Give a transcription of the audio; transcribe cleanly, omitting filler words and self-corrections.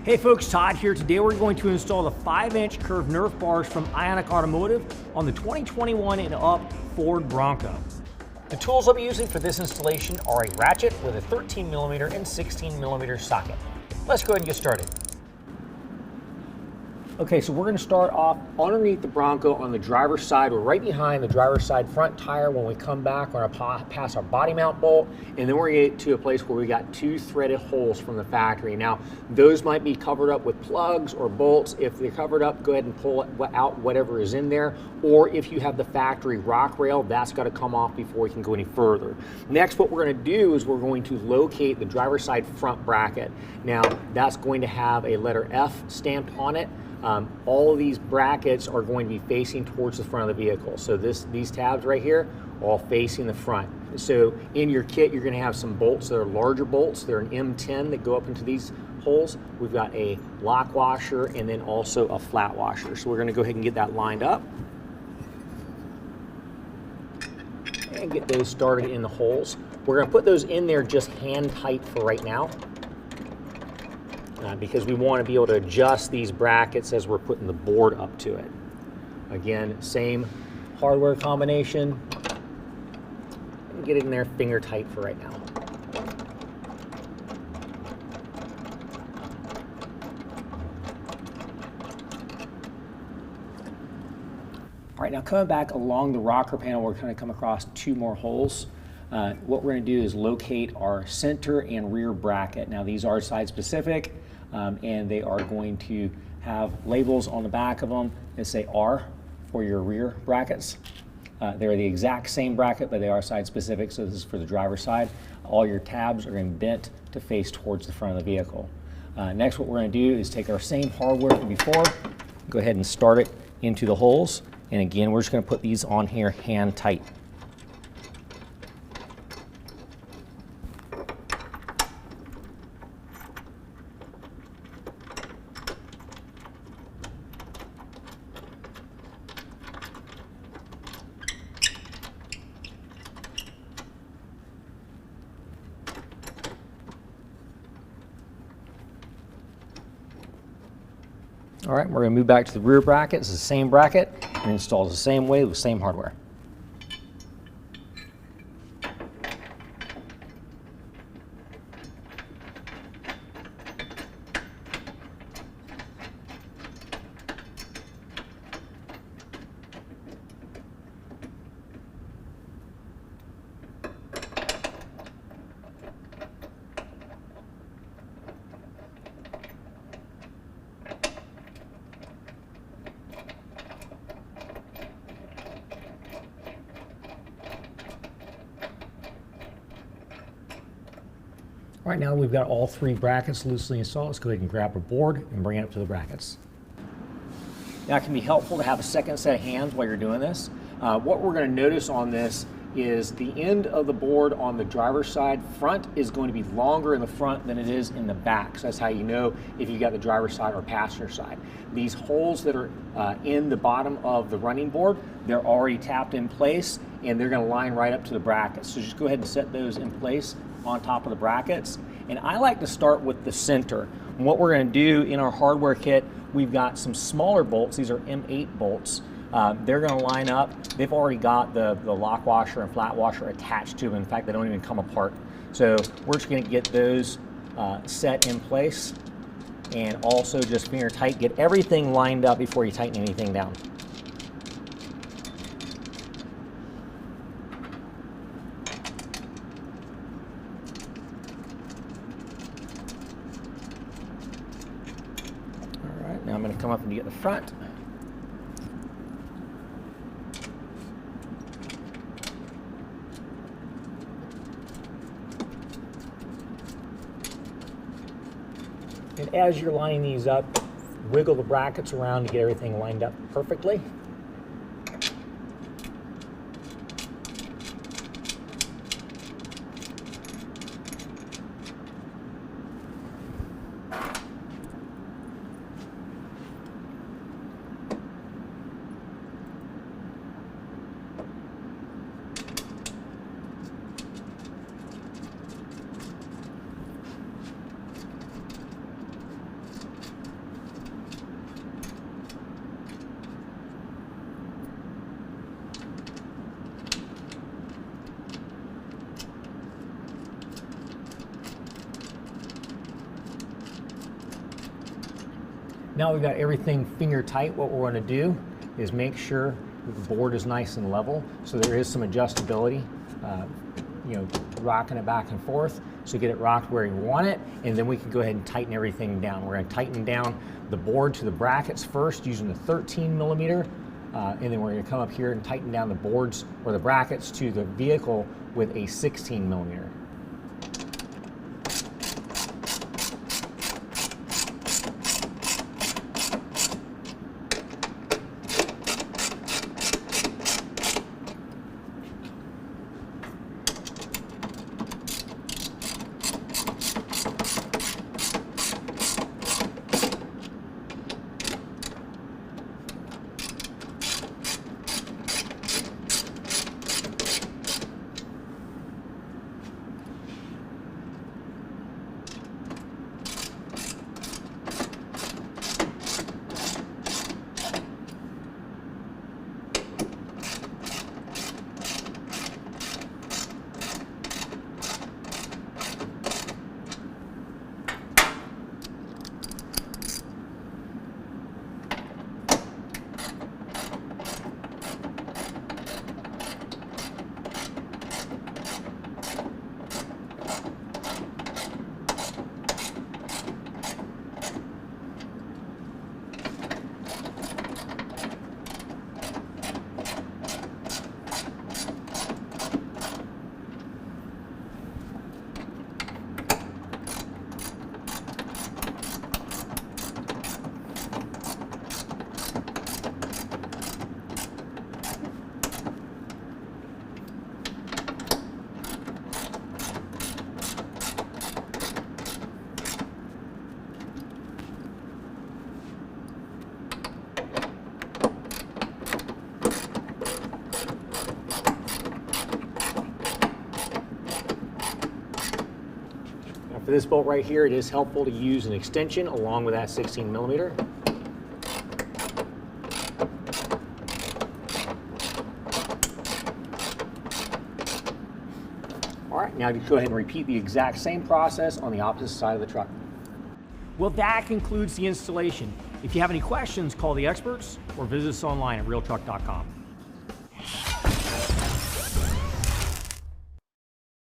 Hey folks, Todd here. Today we're going to install the 5-inch curved Nerf bars from Ionic Automotive on the 2021 and up Ford Bronco. The tools I'll be using for this installation are a ratchet with a 13mm and 16mm socket. Let's go ahead and get started. Okay, so we're going to start off underneath the Bronco on the driver's side. We're right behind the driver's side front tire. When we come back, we're going to pass our body mount bolt, and then we're going to get to a place where we got 2 threaded holes from the factory. Now, those might be covered up with plugs or bolts. If they're covered up, go ahead and pull out whatever is in there. Or if you have the factory rock rail, that's got to come off before we can go any further. Next, what we're going to do is we're going to locate the driver's side front bracket. Now, that's going to have a letter F stamped on it. All of these brackets are going to be facing towards the front of the vehicle. So these tabs right here are all facing the front. So in your kit, you're going to have some bolts that are larger bolts. They're an M10 that go up into these holes. We've got a lock washer and then also a flat washer. So we're going to go ahead and get that lined up and get those started in the holes. We're going to put those in there just hand tight for right now. Because we want to be able to adjust these brackets as we're putting the board up to it. Again, same hardware combination. Get it in there finger tight for right now. All right, now coming back along the rocker panel, we're going to come across 2 more holes. What we're going to do is locate our center and rear bracket. Now these are side specific. And they are going to have labels on the back of them that say R for your rear brackets. They're the exact same bracket, but they are side specific, so this is for the driver's side. All your tabs are going to be bent to face towards the front of the vehicle. Next, what we're going to do is take our same hardware from before, go ahead and start it into the holes, and again, we're just going to put these on here hand tight. All right, we're going to move back to the rear bracket. It's the same bracket and installed the same way with the same hardware. All right, now we've got all 3 brackets loosely installed. Let's go ahead and grab a board and bring it up to the brackets. Now it can be helpful to have a second set of hands while you're doing this. What we're going to notice on this is the end of the board on the driver's side front is going to be longer in the front than it is in the back. So that's how you know if you got the driver's side or passenger side. These holes that are in the bottom of the running board, they're already tapped in place and they're going to line right up to the brackets. So just go ahead and set those in place on top of the brackets. And I like to start with the center. And what we're going to do in our hardware kit, we've got some smaller bolts. These are M8 bolts. They're going to line up. They've already got the lock washer and flat washer attached to them. In fact, they don't even come apart. So we're just going to get those set in place and also just finger tight. Get everything lined up before you tighten anything down. Now I'm going to come up and get the front. And as you're lining these up, wiggle the brackets around to get everything lined up perfectly. Now we've got everything finger tight, what we're going to do is make sure that the board is nice and level, so there is some adjustability, you know, rocking it back and forth, so get it rocked where you want it, and then we can go ahead and tighten everything down. We're going to tighten down the board to the brackets first using the 13 millimeter, and then we're going to come up here and tighten down the boards or the brackets to the vehicle with a 16 millimeter. For this bolt right here, it is helpful to use an extension along with that 16 millimeter. All right, now to go ahead and repeat the exact same process on the opposite side of the truck. Well, that concludes the installation. If you have any questions, call the experts or visit us online at RealTruck.com.